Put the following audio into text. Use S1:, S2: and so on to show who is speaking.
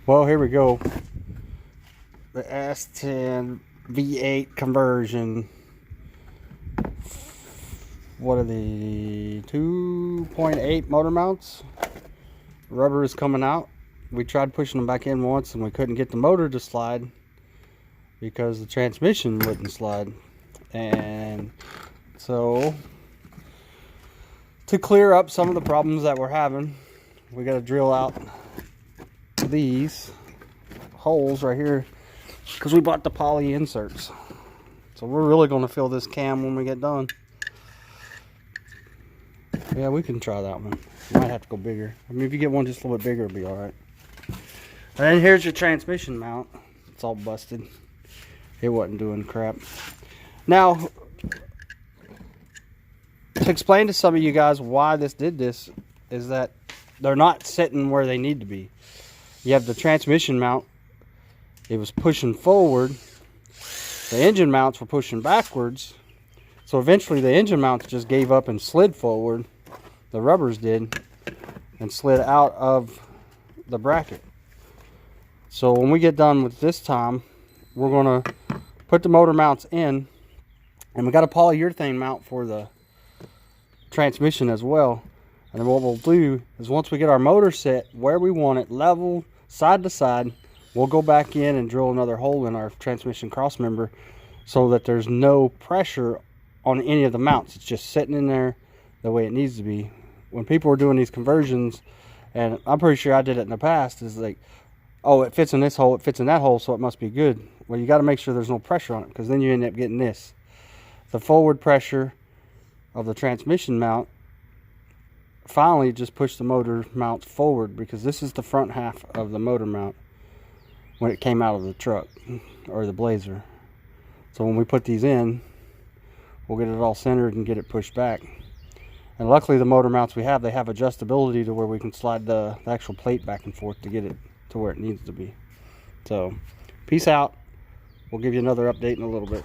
S1: Well, here we go. The S10 V8 conversion. What are the 2.8 motor mounts? Rubber is coming out. We tried pushing them back in once and we couldn't get the motor to slide because the transmission wouldn't slide. And so, to clear up some of the problems that we're having, we got to drill out these holes right here because we bought the poly inserts. So we're really going to fill this cam when we get done. Yeah, we can try that one. Might have to go bigger. I mean, if you get one just a little bit bigger, it'll be alright. And then here's your transmission mount. It's all busted. It wasn't doing crap. Now, to explain to some of you guys why this did this is that they're not sitting where they need to be. You have the transmission mount. It was pushing forward. The engine mounts were pushing backwards. So eventually the engine mounts just gave up and slid forward. The rubbers did, and slid out of the bracket. So when we get done with this time, we're going to put the motor mounts in, and we got a polyurethane mount for the transmission as well. And then what we'll do is once we get our motor set where we want it, level, side to side, we'll go back in and drill another hole in our transmission cross member so that there's no pressure on any of the mounts. It's just sitting in there the way it needs to be. When people are doing these conversions, and I'm pretty sure I did it in the past, is like, oh, it fits in this hole, it fits in that hole, so it must be good. Well, you got to make sure there's no pressure on it, because then you end up getting this. The forward pressure of the transmission mount finally just pushed the motor mount forward, because this is the front half of the motor mount when it came out of the truck or the Blazer. So when we put these in, we'll get it all centered and get it pushed back. And luckily the motor mounts we have, they have adjustability to where we can slide the actual plate back and forth to get it to where it needs to be. So, peace out. We'll give you another update in a little bit.